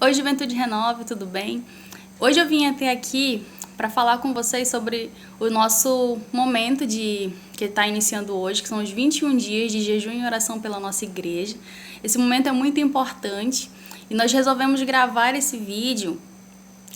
Oi, Juventude Renove, tudo bem? Hoje eu vim até aqui para falar com vocês sobre o nosso momento que está iniciando hoje, que são os 21 dias de jejum e oração pela nossa igreja. Esse momento é muito importante e nós resolvemos gravar esse vídeo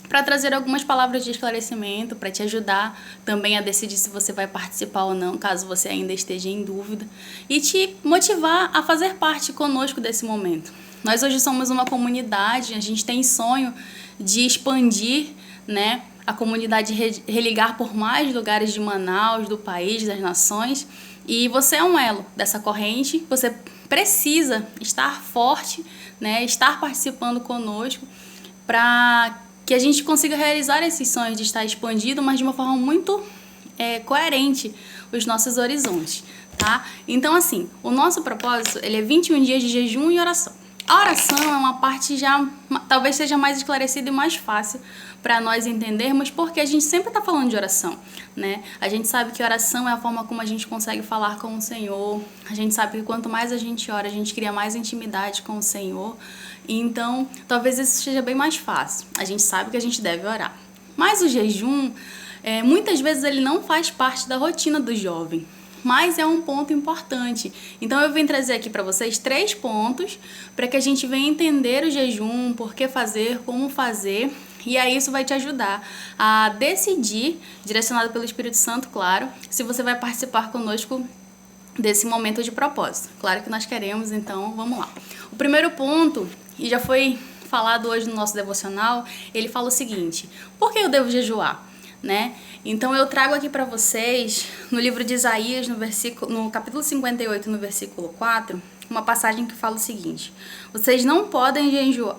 para trazer algumas palavras de esclarecimento, para te ajudar também a decidir se você vai participar ou não, caso você ainda esteja em dúvida, e te motivar a fazer parte conosco desse momento. Nós hoje somos uma comunidade, a gente tem sonho de expandir, né, a comunidade religar por mais lugares de Manaus, do país, das nações, e você é um elo dessa corrente, você precisa estar forte, né, estar participando conosco para que a gente consiga realizar esses sonhos de estar expandido, mas de uma forma muito coerente os nossos horizontes, tá? Então, assim, o nosso propósito, ele é 21 dias de jejum e oração. A oração é uma parte já, talvez seja mais esclarecida e mais fácil para nós entendermos, porque a gente sempre está falando de oração, né? A gente sabe que oração é a forma como a gente consegue falar com o Senhor. A gente sabe que quanto mais a gente ora, a gente cria mais intimidade com o Senhor. Então, talvez isso seja bem mais fácil. A gente sabe que a gente deve orar. Mas o jejum, muitas vezes ele não faz parte da rotina do jovem, mas é um ponto importante. Então eu vim trazer aqui para vocês 3 pontos para que a gente venha entender o jejum, por que fazer, como fazer, e aí isso vai te ajudar a decidir, direcionado pelo Espírito Santo, claro, se você vai participar conosco desse momento de propósito. Claro que nós queremos, então vamos lá. O primeiro ponto, e já foi falado hoje no nosso devocional, ele fala o seguinte: por que eu devo jejuar? Né? Então eu trago aqui para vocês, no livro de Isaías, no capítulo 58, no versículo 4, uma passagem que fala o seguinte: vocês não podem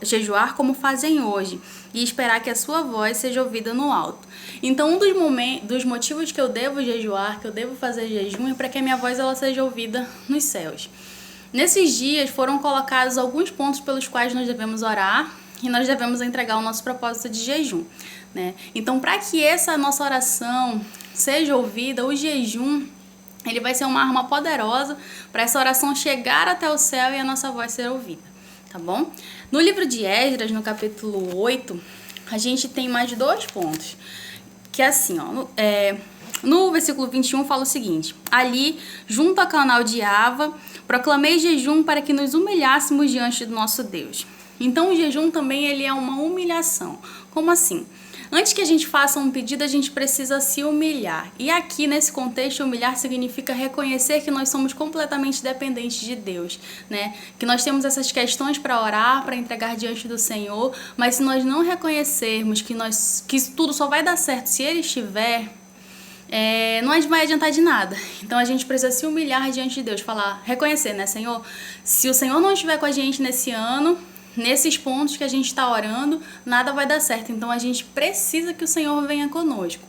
jejuar como fazem hoje e esperar que a sua voz seja ouvida no alto. Então dos motivos que eu devo jejuar, que eu devo fazer jejum, é para que a minha voz ela seja ouvida nos céus. Nesses dias foram colocados alguns pontos pelos quais nós devemos orar e nós devemos entregar o nosso propósito de jejum, né? Então, para que essa nossa oração seja ouvida, o jejum ele vai ser uma arma poderosa para essa oração chegar até o céu e a nossa voz ser ouvida, tá bom? No livro de Esdras, no capítulo 8, a gente tem mais 2 pontos, que é assim, ó, no versículo 21 fala o seguinte: ali, junto ao canal de Ava, proclamei jejum para que nos humilhássemos diante do nosso Deus. Então o jejum também ele é uma humilhação. Como assim? Antes que a gente faça um pedido, a gente precisa se humilhar. E aqui, nesse contexto, humilhar significa reconhecer que nós somos completamente dependentes de Deus, né? Que nós temos essas questões para orar, para entregar diante do Senhor, mas se nós não reconhecermos que isso tudo só vai dar certo se Ele estiver, não vai adiantar de nada. Então a gente precisa se humilhar diante de Deus, reconhecer, né, Senhor? Se o Senhor não estiver com a gente nesse ano, nesses pontos que a gente está orando, nada vai dar certo. Então a gente precisa que o Senhor venha conosco.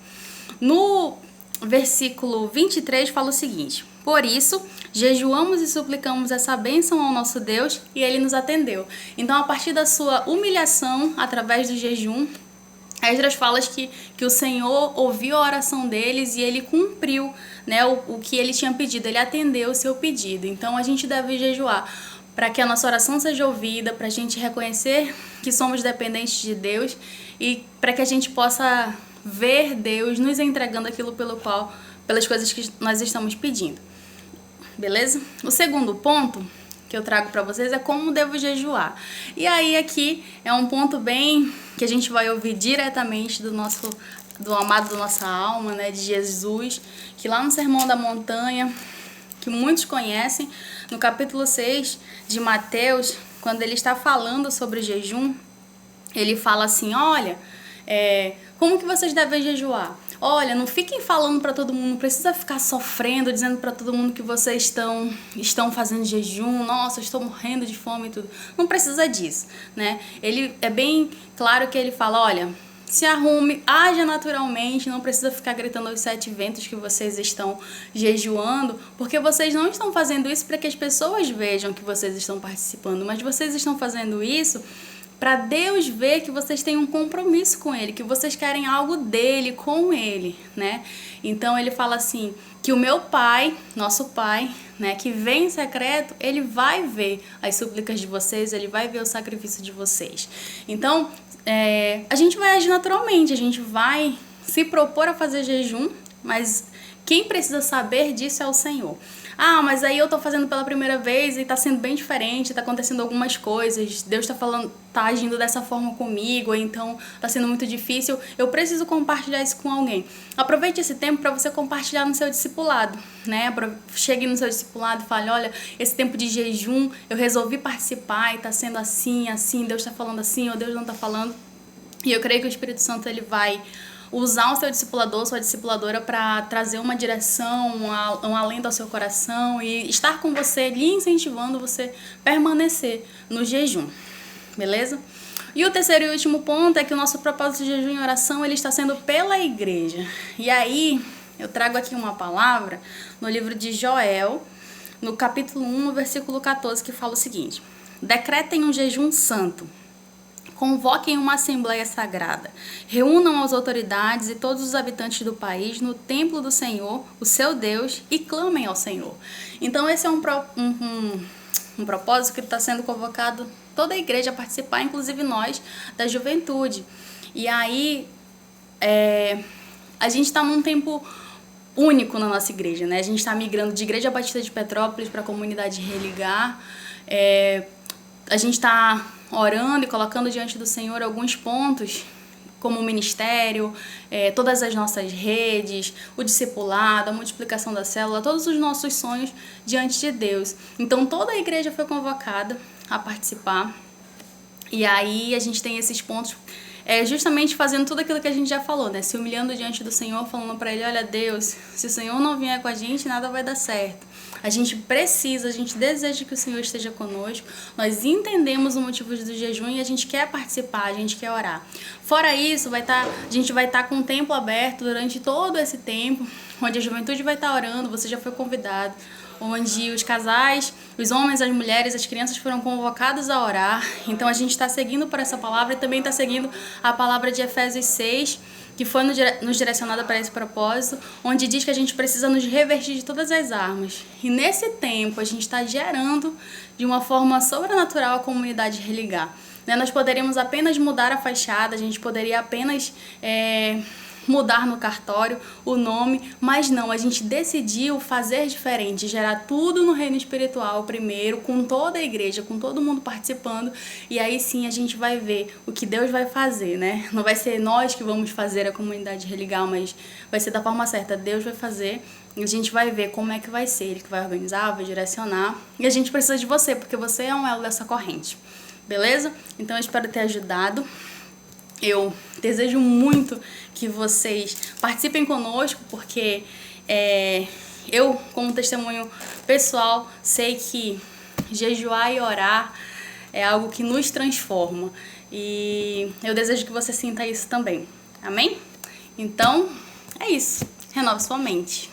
No versículo 23 fala o seguinte: por isso, jejuamos e suplicamos essa bênção ao nosso Deus e Ele nos atendeu. Então, a partir da sua humilhação, através do jejum, Esdras fala que o Senhor ouviu a oração deles e Ele cumpriu, né, o que Ele tinha pedido. Ele atendeu o seu pedido. Então, a gente deve jejuar para que a nossa oração seja ouvida, para a gente reconhecer que somos dependentes de Deus e para que a gente possa ver Deus nos entregando aquilo pelas coisas que nós estamos pedindo. Beleza? O segundo ponto que eu trago para vocês é como devo jejuar. E aí aqui é um ponto bem que a gente vai ouvir diretamente do amado da nossa alma, né, de Jesus, que lá no Sermão da Montanha, que muitos conhecem, no capítulo 6 de Mateus, quando ele está falando sobre jejum, ele fala assim: olha, como que vocês devem jejuar? Olha, não fiquem falando para todo mundo, não precisa ficar sofrendo, dizendo para todo mundo que vocês estão fazendo jejum, nossa, eu estou morrendo de fome e tudo. Não precisa disso, né? Ele é bem claro que ele fala: olha, se arrume, haja naturalmente, não precisa ficar gritando aos 7 ventos que vocês estão jejuando, porque vocês não estão fazendo isso para que as pessoas vejam que vocês estão participando, mas vocês estão fazendo isso para Deus ver que vocês têm um compromisso com Ele, que vocês querem algo dele, com Ele, né? Então ele fala assim, que o meu Pai, nosso Pai, né, que vem em secreto, ele vai ver as súplicas de vocês, ele vai ver o sacrifício de vocês. Então, a gente vai agir naturalmente, a gente vai se propor a fazer jejum, mas quem precisa saber disso é o Senhor. Ah, mas aí eu tô fazendo pela primeira vez e tá sendo bem diferente, tá acontecendo algumas coisas, Deus tá agindo dessa forma comigo, ou então tá sendo muito difícil, eu preciso compartilhar isso com alguém. Aproveite esse tempo para você compartilhar no seu discipulado, né? Chegue no seu discipulado e fale, olha, esse tempo de jejum, eu resolvi participar e tá sendo assim, assim, Deus tá falando assim, ou Deus não tá falando. E eu creio que o Espírito Santo, ele vai usar o seu discipulador, sua discipuladora, para trazer uma direção, um alento ao seu coração e estar com você, lhe incentivando você permanecer no jejum, beleza? E o terceiro e último ponto é que o nosso propósito de jejum e oração, ele está sendo pela igreja. E aí, eu trago aqui uma palavra no livro de Joel, no capítulo 1, no versículo 14, que fala o seguinte: decretem um jejum santo. Convoquem uma assembleia sagrada, reúnam as autoridades e todos os habitantes do país no templo do Senhor, o seu Deus, e clamem ao Senhor. Então esse é um propósito que está sendo convocado toda a igreja a participar, inclusive nós da juventude. E aí a gente está num tempo único na nossa igreja, né? A gente está migrando de Igreja Batista de Petrópolis para a comunidade Religar. A gente está orando e colocando diante do Senhor alguns pontos, como o ministério, todas as nossas redes, o discipulado, a multiplicação da célula, todos os nossos sonhos diante de Deus. Então toda a igreja foi convocada a participar, e aí a gente tem esses pontos, justamente fazendo tudo aquilo que a gente já falou, né? Se humilhando diante do Senhor, falando para Ele, olha Deus, se o Senhor não vier com a gente, nada vai dar certo. A gente precisa, a gente deseja que o Senhor esteja conosco, nós entendemos o motivo do jejum e a gente quer participar, a gente quer orar. Fora isso, a gente vai estar com o templo aberto durante todo esse tempo, onde a juventude vai estar orando, você já foi convidado, onde os casais, os homens, as mulheres, as crianças foram convocados a orar. Então a gente está seguindo por essa palavra e também está seguindo a palavra de Efésios 6, que foi nos direcionada para esse propósito, onde diz que a gente precisa nos revertir de todas as armas. E nesse tempo a gente está gerando de uma forma sobrenatural a comunidade Religar. Nós poderíamos apenas mudar a fachada, a gente poderia apenas mudar no cartório o nome, mas não, a gente decidiu fazer diferente, gerar tudo no reino espiritual primeiro, com toda a igreja, com todo mundo participando, e aí sim a gente vai ver o que Deus vai fazer, né? Não vai ser nós que vamos fazer a comunidade Religar, mas vai ser da forma certa, Deus vai fazer, e a gente vai ver como é que vai ser, Ele que vai organizar, vai direcionar, e a gente precisa de você, porque você é um elo dessa corrente, beleza? Então eu espero ter ajudado. Eu desejo muito que vocês participem conosco, porque eu, como testemunho pessoal, sei que jejuar e orar é algo que nos transforma. E eu desejo que você sinta isso também. Amém? Então, é isso. Renove sua mente.